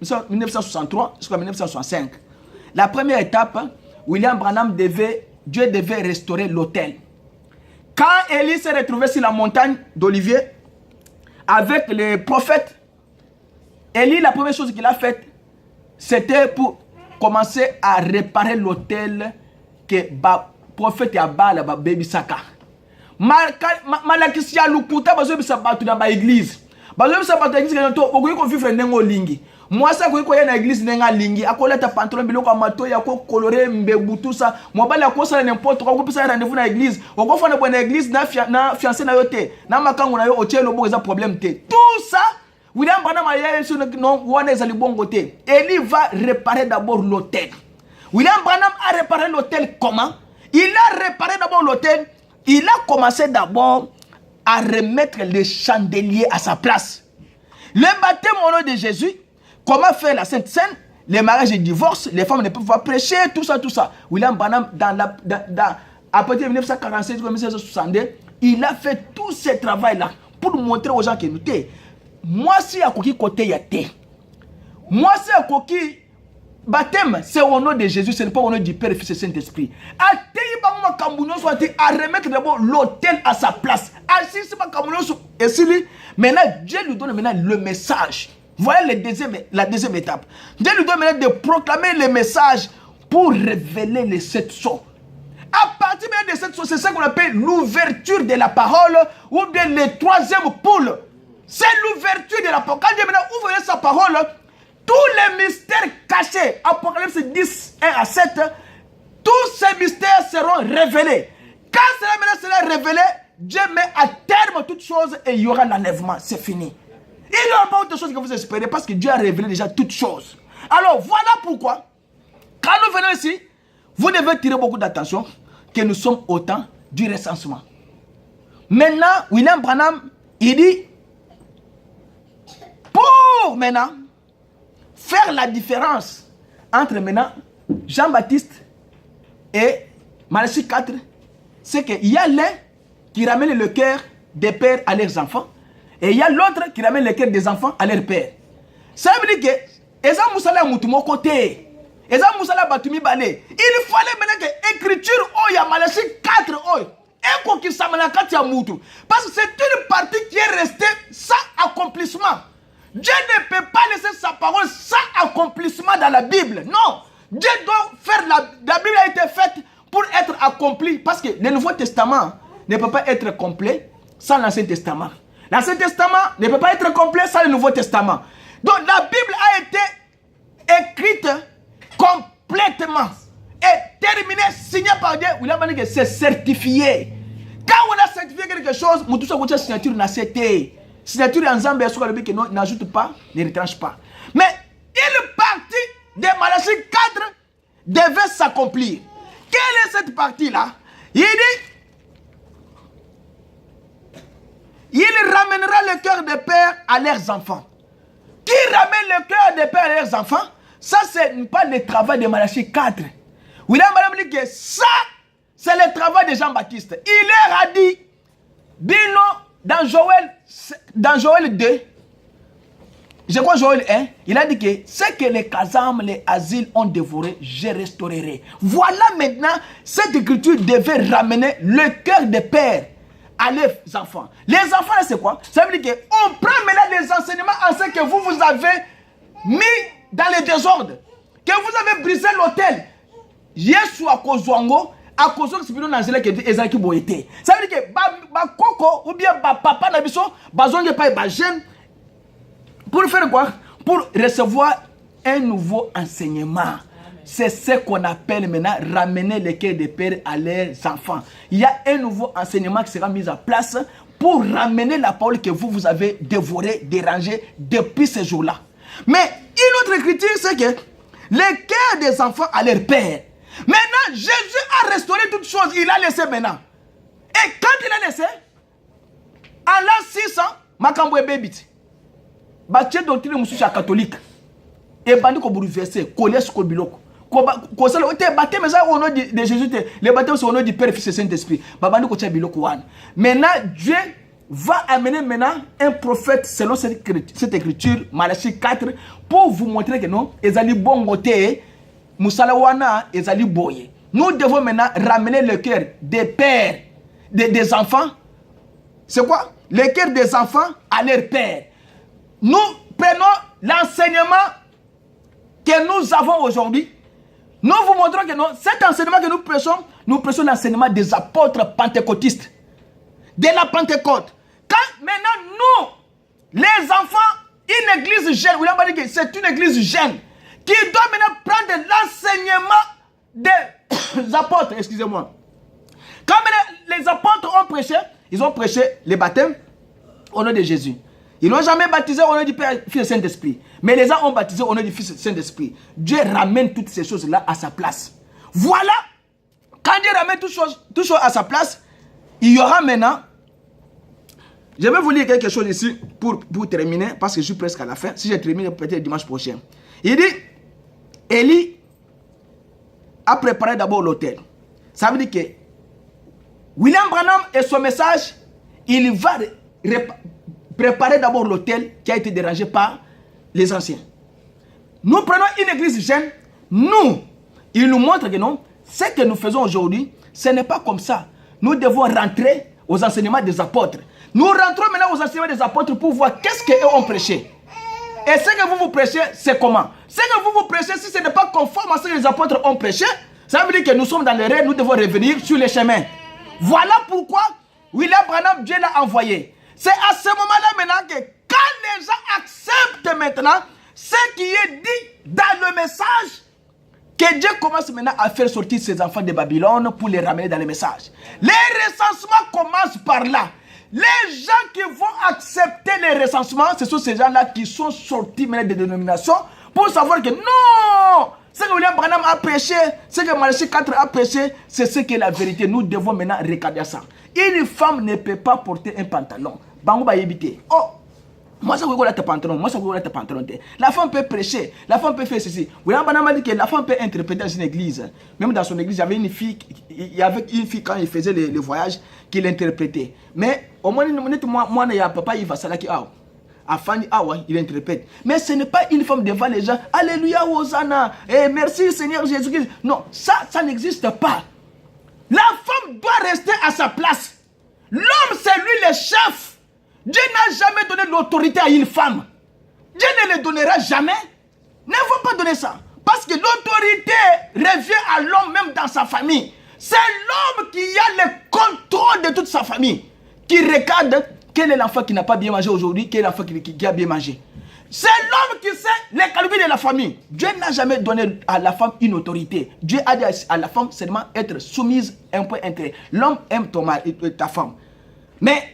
1963 jusqu'à 1965. La première étape, William Branham Dieu devait restaurer l'autel. Quand Élie s'est retrouvé sur la montagne d'Olivier avec les prophètes, Élie, la première chose qu'il a faite, c'était pour commencer à réparer l'autel que le prophète Abba baby saka. Malakisia lukuta bazo bisa batu dans l'église. Bazo bisa batu l'église que to okoki ko vivre nengo lingi. Moi ça ko na église nenga lingi akoleta pantalon biloko mato ya ko coloré mbebu tout ça. Moi bala ko sala n'importe quoi ko pesa rendez-vous na église. Oko fana na église na fiancé na yo te. Na makango na yo otielo bo eza problème te. Tout ça William Branham a sur non wana ezali bongo te. Élie va réparer d'abord l'autel. William Branham a réparé l'autel comment? Il a réparé d'abord l'autel. Il a commencé d'abord à remettre les chandeliers à sa place. Le baptême au nom de Jésus, comment faire la Sainte Seine, les mariages et divorces, les femmes ne peuvent pas prêcher, tout ça, tout ça. William Branham, à partir de 1946 1962, il a fait tout ce travail-là pour montrer aux gens que nous sommes. Moi, si à quoi côté il y a té. Moi, si à quoi baptême, c'est au nom de Jésus, ce n'est pas au nom du Père, Fils et Saint-Esprit. À remettre d'abord l'autel à sa place. Maintenant, Dieu lui donne maintenant le message. Voilà la deuxième étape. Dieu lui donne maintenant de proclamer le message pour révéler les 7 sceaux. À partir de cette chose, c'est ça qu'on appelle l'ouverture de la parole ou bien le troisième poule. C'est l'ouverture de la parole. Quand Dieu maintenant ouvre sa parole, tous les mystères cachés, Apocalypse 10, 1 à 7, tous ces mystères seront révélés. Quand cela maintenant sera révélé, Dieu met à terme toutes choses et il y aura l'enlèvement. C'est fini. Il n'y aura pas autre chose que vous espérez parce que Dieu a révélé déjà toutes choses. Alors voilà pourquoi, quand nous venons ici, vous devez tirer beaucoup d'attention que nous sommes au temps du recensement. Maintenant, William Branham, il dit, pour maintenant, faire la différence entre maintenant Jean-Baptiste et Malachie 4, c'est qu'il y a l'un qui ramène le cœur des pères à leurs enfants et il y a l'autre qui ramène le cœur des enfants à leur père. Ça veut dire que Eza Moussala Moutumo côté, Eza Moussala Batumi Balé, il fallait maintenant que l'écriture oh ya Malachie 4 oh et qu'on qui s'amène à Moutou parce que c'est une partie qui est restée sans accomplissement. Dieu ne peut pas laisser sa parole sans accomplissement dans la Bible. Non. Dieu doit faire la Bible a été faite pour être accomplie. Parce que le Nouveau Testament ne peut pas être complet sans l'Ancien Testament. L'Ancien Testament ne peut pas être complet sans le Nouveau Testament. Donc la Bible a été écrite complètement et terminée, signée par Dieu. Il a dit que c'est certifié. Quand on a certifié quelque chose, nous tous avons signature n'a été. Signature ensemble, qui n'ajoute pas, ne retranche pas. Mais une partie de Malachie 4 devait s'accomplir. Quelle est cette partie-là? Il dit, il ramènera le cœur des pères à leurs enfants. Qui ramène le cœur des pères à leurs enfants? Ça, ce n'est pas le travail de Malachie 4. William Branham dit que ça, c'est le travail de Jean-Baptiste. Il leur a dit, Bino, dans Joël 2, je crois Joël 1, il a dit que ce que les casarmes, les asiles ont dévoré, je restaurerai. Voilà maintenant, cette écriture devait ramener le cœur des pères à leurs enfants. Les enfants, c'est quoi? Ça veut dire qu'on prend maintenant les enseignements en ce que vous avez mis dans le désordre, que vous avez brisé l'autel. Yesu a kozwango, à cause de ce que nous avons dit, Ezaki Boété. Ça veut dire que Koko ou bien papa Nabiso, bazonge pas jeune. Pour faire quoi? Pour recevoir un nouveau enseignement. C'est ce qu'on appelle maintenant ramener les cœurs des pères à leurs enfants. Il y a un nouveau enseignement qui sera mis en place pour ramener la parole que vous avez dévorée, dérangée depuis ce jour-là. Mais une autre écriture, c'est que les cœurs des enfants à leur père. Maintenant, Jésus a restauré toutes choses. Il a laissé maintenant. Et quand il a laissé, en l'an 600, Makambo et Bébit, Bâti doctrine moussoucha catholique, et bandi ko bouleversé, collé sur Kobiloko. Ko sala ote baptême au nom de Jésus, le baptême c'est au nom du Père, Fils et Saint-Esprit. Babandi ko tia biloko wan. Maintenant, Dieu va amener maintenant un prophète selon cette écriture, Malachie 4, pour vous montrer que non, Ezali Bongote, Moussalawana, Ezali Boye. Nous devons maintenant ramener le cœur des pères, des enfants. C'est quoi? Le cœur des enfants à leur père. Nous prenons l'enseignement que nous avons aujourd'hui. Nous vous montrons que non, cet enseignement que nous prêchons l'enseignement des apôtres pentecôtistes. De la Pentecôte. Quand maintenant nous, les enfants, une église jeune, c'est une église jeune qui doit maintenant prendre l'enseignement des apôtres, excusez-moi. Quand maintenant les apôtres ont prêché, ils ont prêché les baptêmes au nom de Jésus. Ils n'ont jamais baptisé au nom du Père, Fils et Saint-Esprit. Mais les gens ont baptisé au nom du Fils et Saint-Esprit. Dieu ramène toutes ces choses-là à sa place. Voilà. Quand Dieu ramène toutes choses à sa place, il y aura maintenant... Je vais vous lire quelque chose ici pour terminer, parce que je suis presque à la fin. Si je termine, peut-être dimanche prochain. Il dit, Élie a préparé d'abord l'autel. Ça veut dire que William Branham et son message, il va préparer d'abord l'autel qui a été dérangé par les anciens. Nous prenons une église jeune, il nous montre que non, ce que nous faisons aujourd'hui, ce n'est pas comme ça. Nous devons rentrer aux enseignements des apôtres. Nous rentrons maintenant aux enseignements des apôtres pour voir qu'est-ce qu'eux ont prêché. Et ce que vous prêchez, c'est comment? Ce que vous prêchez, si ce n'est pas conforme à ce que les apôtres ont prêché, ça veut dire que nous sommes dans l'erreur, nous devons revenir sur les chemins. Voilà pourquoi William Branham, Dieu l'a envoyé. C'est à ce moment-là maintenant que quand les gens acceptent maintenant ce qui est dit dans le message, que Dieu commence maintenant à faire sortir ses enfants de Babylone pour les ramener dans le message. Les recensements commencent par là. Les gens qui vont accepter les recensements, ce sont ces gens-là qui sont sortis maintenant des dénominations pour savoir que non, ce que William Branham a prêché, ce que Malachie 4 a prêché, c'est ce qui est la vérité. Nous devons maintenant regarder ça. Une femme ne peut pas porter un pantalon. Bango va éviter. Oh, moi ça veut dire pantalon, moi ça veut dire pantalon. La femme peut prêcher, la femme peut faire ceci. William Branham a dit que la femme peut interpréter dans une église. Même dans son église, il y avait une fille quand il faisait les voyages qui l'interprétait. Mais au moins, moi, il y a papa, il va ça là qui il interprète. Mais ce n'est pas une femme devant les gens. Alléluia, Hosanna. Et merci Seigneur Jésus-Christ. Non, ça n'existe pas. La femme doit rester à sa place. L'homme, c'est lui le chef. Dieu n'a jamais donné l'autorité à une femme. Dieu ne le donnera jamais. Ne faut pas donner ça. Parce que l'autorité revient à l'homme même dans sa famille. C'est l'homme qui a le contrôle de toute sa famille. Qui regarde quel est l'enfant qui n'a pas bien mangé aujourd'hui, quel est l'enfant qui a bien mangé. C'est l'homme qui sait les calculs de la famille. Dieu n'a jamais donné à la femme une autorité. Dieu a dit à la femme seulement être soumise un peu intérêt. L'homme aime ta femme. Mais,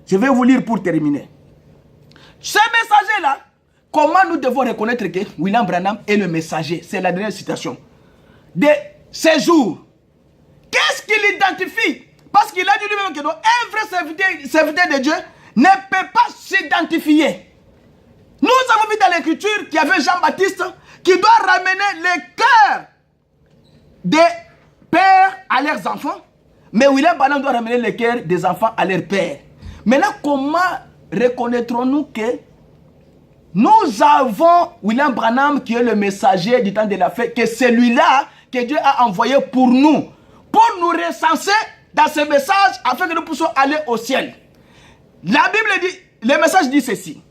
je vais vous lire pour terminer. Ce messager-là, comment nous devons reconnaître que William Branham est le messager? C'est la dernière citation. De ces jours. Qu'est-ce qu'il identifie? Parce qu'il a dit lui-même que non, un vrai serviteur de Dieu ne peut pas s'identifier. Nous avons vu dans l'écriture qu'il y avait Jean-Baptiste qui doit ramener le cœur des pères à leurs enfants. Mais William Branham doit ramener le cœur des enfants à leur père. Maintenant, comment reconnaîtrons-nous que nous avons William Branham qui est le messager du temps de la fête, que celui-là que Dieu a envoyé pour nous recenser dans ce message afin que nous puissions aller au ciel. La Bible dit, le message dit ceci.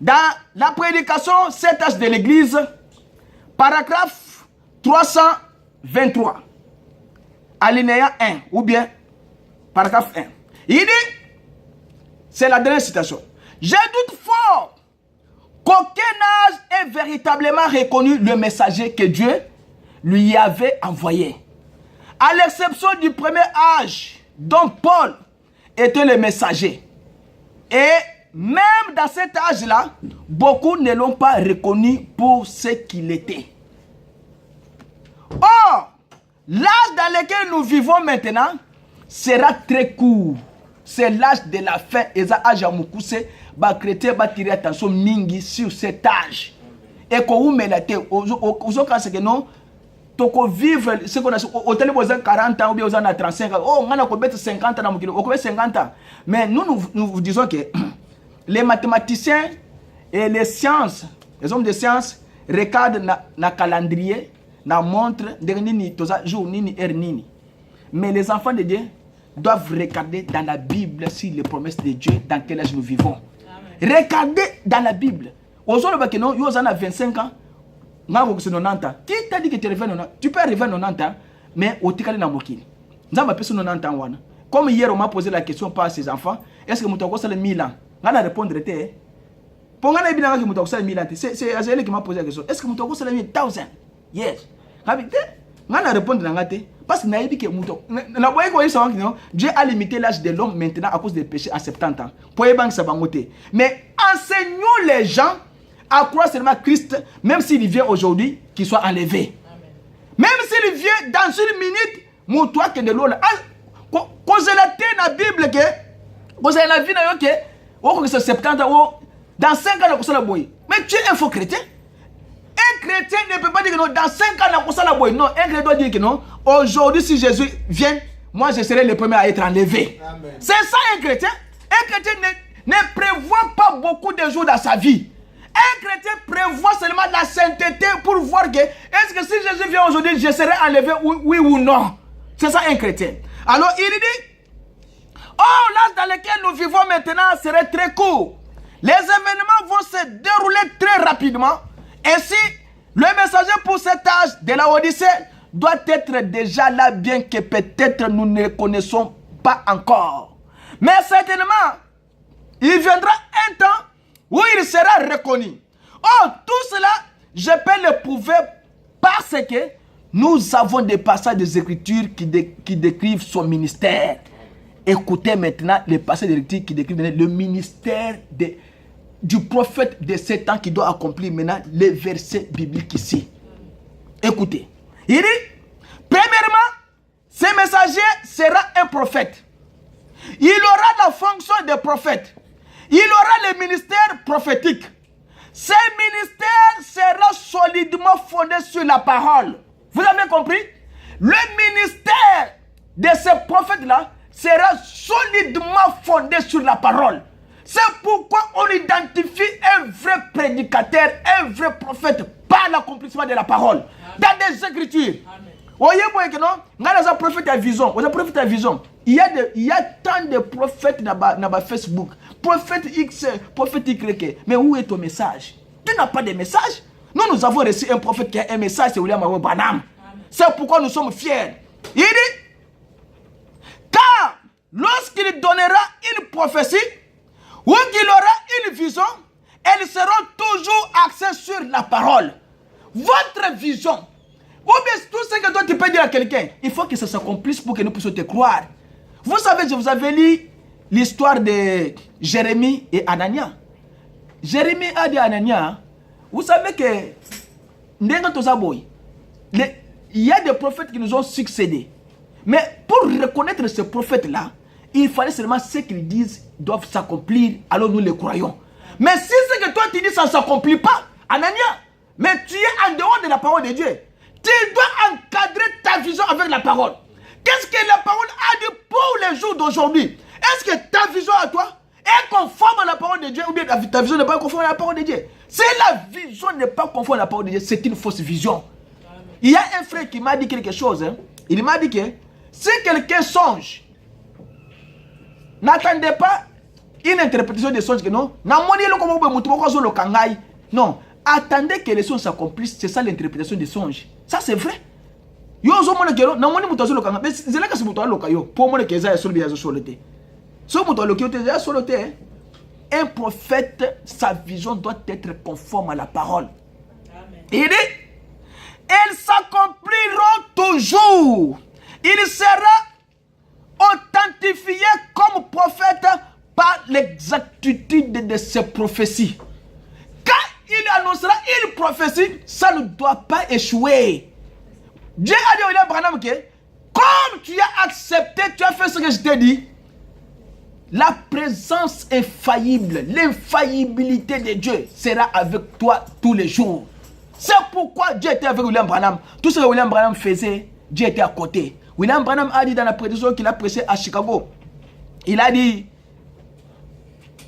Dans la prédication 7H de l'église, paragraphe 323, alinéa 1, ou bien paragraphe 1. Il dit, c'est la dernière citation. Je doute fort qu'aucun âge ait véritablement reconnu le messager que Dieu lui avait envoyé. À l'exception du premier âge dont Paul était le messager. Et même dans cet âge-là, beaucoup ne l'ont pas reconnu pour ce qu'il était. Or, l'âge dans lequel nous vivons maintenant sera très court. C'est l'âge de la fin. Et ça, âge à Moukouse, les chrétiens vont tirer attention mingi sur cet âge. Et qu'on vous met la tête, aux autres, c'est que non, toko vivre ce qu'on a au télé aux 40 ans ou bien aux 35 ans. Oh, on a 50 ans dans mon on 50 ans. Mais nous vous disons que les mathématiciens et les sciences, les hommes de sciences regardent na calendrier, na montre dernier jour nini heure nini. Mais les enfants de Dieu doivent regarder dans la Bible si les promesses de Dieu dans quel âge nous vivons. Amen. Regardez dans la Bible. Aujourd'hui, il y a 25 ans. Qui t'a dit que tu peux arriver à 90 ans, mais au Tikali na Mokili. Nous avons 90 ans. Comme hier, on m'a posé la question par ses enfants, est-ce que Moutako c'est 1000 ans? On a répondu, pour moi, c'est 1000 ans. C'est Azélie qui m'a posé la question. Est-ce que Moutako c'est 1000 ans? Yes. On a répondu, parce que Dieu a limité l'âge de l'homme maintenant à cause des péchés à 70 ans. Mais enseignons les gens à croire seulement Christ, même s'il vient aujourd'hui, qu'il soit enlevé. Amen. Même s'il vient dans une minute, mon toi que de l'eau là. Quand je l'ai dans la Bible, quand je l'ai vu dans la 70 ans, dans 5 ans, mais tu es un faux chrétien. Un chrétien ne peut pas dire que non, dans 5 ans, non, un chrétien doit dire que non, aujourd'hui, si Jésus vient, moi je serai le premier à être enlevé. C'est ça un chrétien. Un chrétien ne prévoit pas beaucoup de jours dans sa vie. Un chrétien prévoit seulement la sainteté pour voir que est-ce que si Jésus vient aujourd'hui, je serai enlevé, oui ou non. C'est ça un chrétien. Alors il dit, oh, l'âge dans lequel nous vivons maintenant serait très court. Les événements vont se dérouler très rapidement. Ainsi, le messager pour cet âge de la Odyssée doit être déjà là, bien que peut-être nous ne le connaissons pas encore. Mais certainement, il viendra un temps où il sera reconnu. Oh, tout cela, je peux le prouver parce que nous avons des passages des Écritures qui décrivent son ministère. Écoutez maintenant les passages des Écritures qui décrivent le ministère du prophète de 7 ans qui doit accomplir maintenant les versets bibliques ici. Écoutez. Il dit, premièrement, ce messager sera un prophète. Il aura la fonction de prophète. Il aura le ministère prophétique. Ce ministère sera solidement fondé sur la parole. Vous avez compris? Le ministère de ce prophète-là sera solidement fondé sur la parole. C'est pourquoi on identifie un vrai prédicateur, un vrai prophète par l'accomplissement de la parole. Dans des Écritures. Voyez que non, on a un prophète à vision. On a un prophète à vision. Il y a tant de prophètes dans Facebook. Prophète X, prophète Y. Mais où est ton message? Tu n'as pas de message? Nous avons reçu un prophète qui a un message, c'est William Aaron Branham. C'est pourquoi nous sommes fiers. Il dit, car lorsqu'il donnera une prophétie, ou qu'il aura une vision, elles seront toujours axées sur la parole. Votre vision, ou bien tout ce que toi tu peux dire à quelqu'un, il faut que ça s'accomplisse pour que nous puissions te croire. Vous savez, je vous avais lu l'histoire de Jérémie et Anania. Jérémie a dit à Anania, vous savez que il y a des prophètes qui nous ont succédé. Mais pour reconnaître ces prophètes-là, il fallait seulement ce qu'ils disent doivent s'accomplir, alors nous les croyons. Mais si ce que toi tu dis, ça ne s'accomplit pas, Anania, mais tu es en dehors de la parole de Dieu. Tu dois encadrer ta vision avec la parole. Qu'est-ce que la parole a dit pour les jours d'aujourd'hui? Est-ce que ta vision à toi est conforme à la parole de Dieu ou bien ta vision n'est pas conforme à la parole de Dieu? Si la vision n'est pas conforme à la parole de Dieu, c'est une fausse vision. Il y a un frère qui m'a dit quelque chose. Il m'a dit que si quelqu'un songe, n'attendez pas une interprétation des songes que non. Non, attendez que les songes s'accomplissent. C'est ça l'interprétation des songes. Ça c'est vrai. Un prophète, sa vision doit être conforme à la parole. Il dit, elles s'accompliront toujours. Il sera authentifié comme prophète par l'exactitude de ses prophéties. Quand il annoncera une prophétie, ça ne doit pas échouer. Dieu a dit à William Branham que comme tu as accepté, tu as fait ce que je t'ai dit, la présence infaillible, l'infaillibilité de Dieu sera avec toi tous les jours. C'est pourquoi Dieu était avec William Branham. Tout ce que William Branham faisait, Dieu était à côté. William Branham a dit dans la prédication qu'il a prêché à Chicago, il a dit,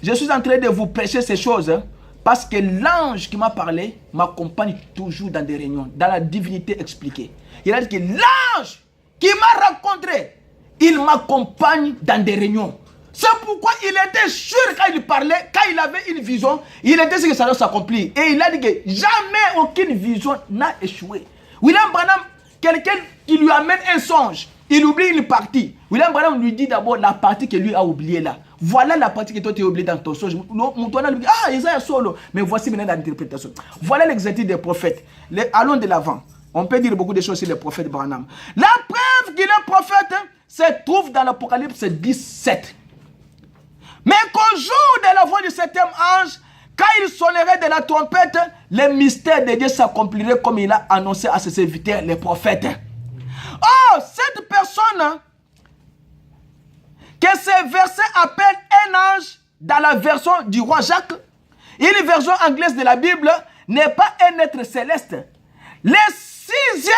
je suis en train de vous prêcher ces choses parce que l'ange qui m'a parlé m'accompagne toujours dans des réunions, dans la divinité expliquée. Il a dit que l'ange qui m'a rencontré, il m'accompagne dans des réunions. C'est pourquoi il était sûr quand il parlait, quand il avait une vision, il était sûr que ça doit s'accomplir. Et il a dit que jamais aucune vision n'a échoué. William Branham, quelqu'un qui lui amène un songe, il oublie une partie. William Branham lui dit d'abord la partie que lui a oubliée là. Voilà la partie que toi tu as oubliée dans ton songe. Moutouana lui dit, ah, Isaïe solo. Mais voici maintenant l'interprétation. Voilà l'exercice des prophètes. Allons de l'avant. On peut dire beaucoup de choses sur les prophètes Branham. La preuve qu'il est prophète se trouve dans l'Apocalypse 17. Mais qu'au jour de la voix du septième ange, quand il sonnerait de la trompette, le mystère de Dieu s'accomplirait comme il a annoncé à ses serviteurs, les prophètes. Oh, cette personne que ces versets appellent un ange dans la version du roi Jacques, une version anglaise de la Bible, n'est pas un être céleste. Le sixième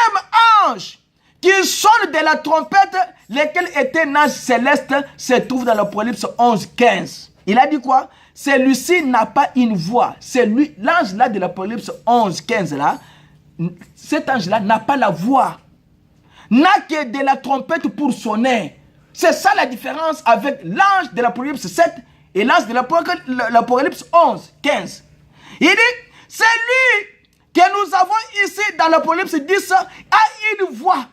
ange qui sonne de la trompette, lequel était un ange céleste, se trouve dans l'Apocalypse 11:15. Il a dit quoi? Celui-ci n'a pas une voix. C'est lui, l'ange là de l'Apocalypse 11:15 là, cet ange là n'a pas la voix. N'a que de la trompette pour sonner. C'est ça la différence avec l'ange de l'Apocalypse 7 et l'ange de l'Apocalypse 11:15. Il dit, c'est lui que nous avons ici dans l'Apocalypse 10 a une voix.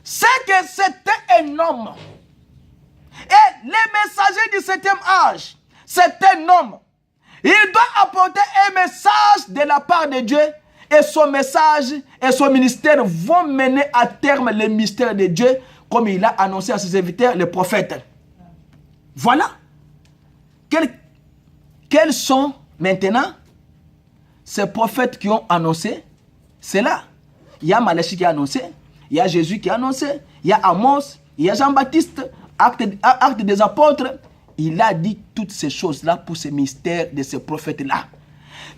C'est que c'était un homme. Et les messagers du septième âge, c'est un homme. Il doit apporter un message de la part de Dieu. Et son message et son ministère vont mener à terme le mystère de Dieu, comme il a annoncé à ses serviteurs, les prophètes. Voilà. Quels sont maintenant ces prophètes qui ont annoncé? C'est là. Il y a Malachie qui a annoncé. Il y a Jésus qui a annoncé, il y a Amos, il y a Jean-Baptiste, acte des apôtres. Il a dit toutes ces choses-là pour ce mystère de ces prophètes-là.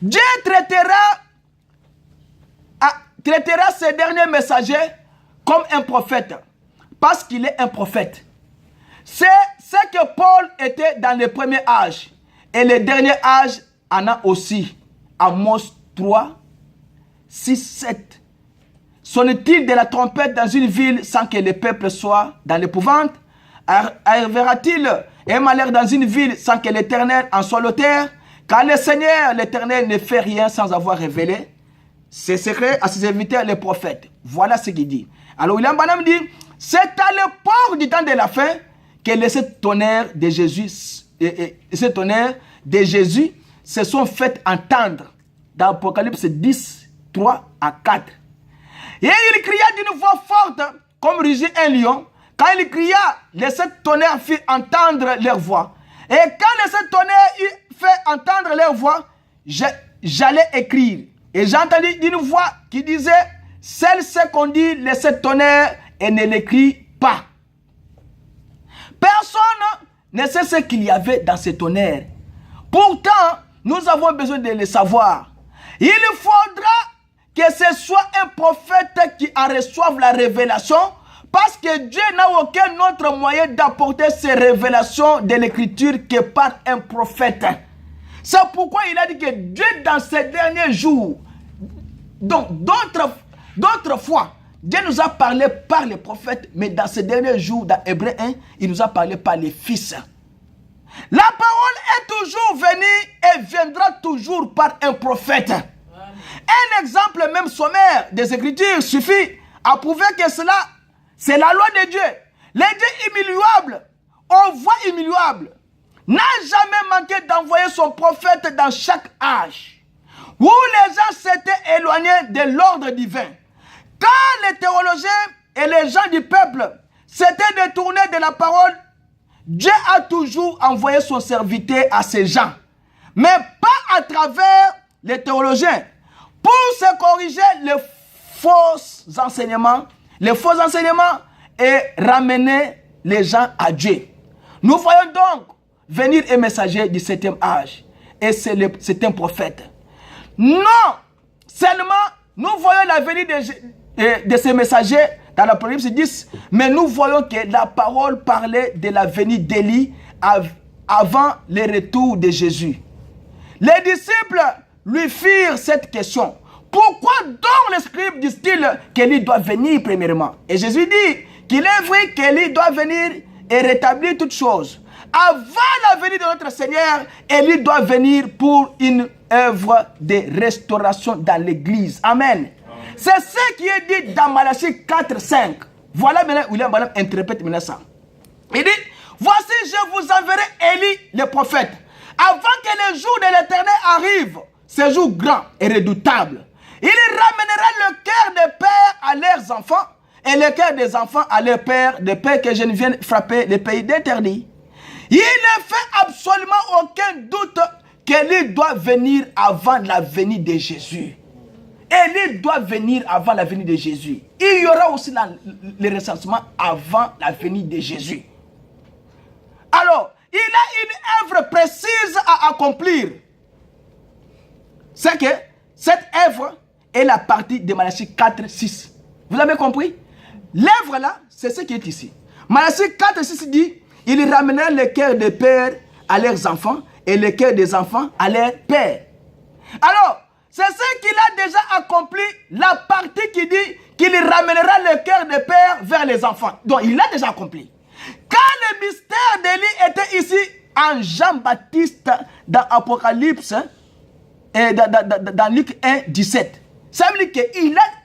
Dieu traitera ces derniers messagers comme un prophète, parce qu'il est un prophète. C'est ce que Paul était dans le premier âge, et le dernier âge en a aussi. Amos 3, 6, 7. Sonne-t-il de la trompette dans une ville sans que le peuple soit dans l'épouvante? Arrivera-t-il un malheur dans une ville sans que l'Éternel en soit l'auteur? Car le Seigneur, l'Éternel, ne fait rien sans avoir révélé ses secrets à ses serviteurs, les prophètes. Voilà ce qu'il dit. Alors William Branham dit, c'est à l'époque du temps de la fin que les sept tonnerres de Jésus, ces tonnerres de Jésus se sont fait entendre dans Apocalypse 10, 3 à 4. Et il cria d'une voix forte, comme rugit un lion. Quand il cria, les sept tonnerres firent entendre leur voix. Et quand les sept tonnerres eurent fait entendre leur voix, j'allais écrire. Et j'ai entendu une voix qui disait, celle-ci qu'on dit les sept tonnerres et ne l'écrit pas. Personne ne sait ce qu'il y avait dans ces tonnerres. Pourtant, nous avons besoin de le savoir. Il faudra que ce soit un prophète qui en reçoive la révélation, parce que Dieu n'a aucun autre moyen d'apporter ces révélations de l'écriture que par un prophète. C'est pourquoi il a dit que Dieu dans ces derniers jours, donc d'autres fois, Dieu nous a parlé par les prophètes, mais dans ces derniers jours, dans Hébreux 1, il nous a parlé par les fils. La parole est toujours venue et viendra toujours par un prophète. Un exemple même sommaire des Écritures suffit à prouver que cela, c'est la loi de Dieu. Le Dieu immuable, on voit immuable, n'a jamais manqué d'envoyer son prophète dans chaque âge, où les gens s'étaient éloignés de l'ordre divin. Quand les théologiens et les gens du peuple s'étaient détournés de la parole, Dieu a toujours envoyé son serviteur à ces gens, mais pas à travers les théologiens, pour se corriger les faux enseignements et ramener les gens à Dieu. Nous voyons donc venir un messager du septième âge, et c'est un prophète. Non, seulement nous voyons la venue de ces messagers dans l'Apocalypse 10, mais nous voyons que la parole parlait de la venue d'Élie avant le retour de Jésus. Les disciples lui firent cette question. Pourquoi donc les scribes disent-ils qu'Élie doit venir premièrement? Et Jésus dit qu'il est vrai qu'Élie doit venir et rétablir toutes choses. Avant la venue de notre Seigneur, Élie doit venir pour une œuvre de restauration dans l'église. Amen. C'est ce qui est dit dans Malachie 4, 5. Voilà maintenant William Branham interprète maintenant ça. Il dit, voici je vous enverrai Élie le prophète. Avant que le jour de l'Éternel arrive, ce jour grand et redoutable, il ramènera le cœur des pères à leurs enfants et le cœur des enfants à leurs pères, de peur que je ne vienne frapper le pays d'interdit. Il ne fait absolument aucun doute qu'Élie doit venir avant la venue de Jésus. Élie doit venir avant la venue de Jésus. Il y aura aussi le recensement avant la venue de Jésus. Alors, il a une œuvre précise à accomplir. C'est que cette œuvre est la partie de Malachie 4, 6. Vous avez compris? L'œuvre là, c'est ce qui est ici. Malachie 4, 6 dit, il ramènera le cœur des pères à leurs enfants et le cœur des enfants à leurs pères. Alors, c'est ce qu'il a déjà accompli, la partie qui dit qu'il ramènera le cœur des pères vers les enfants. Donc, il l'a déjà accompli. Quand le mystère d'Élie était ici en Jean-Baptiste dans Apocalypse et dans Luc 1, 17, ça veut dire que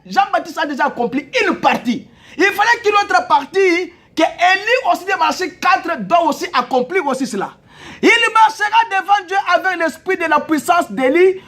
Jean-Baptiste a déjà accompli une partie. Il fallait qu'une autre partie, que Élie aussi de Malachie 4 doit aussi accomplir aussi cela. Il marchera devant Dieu avec l'esprit de la puissance d'Élie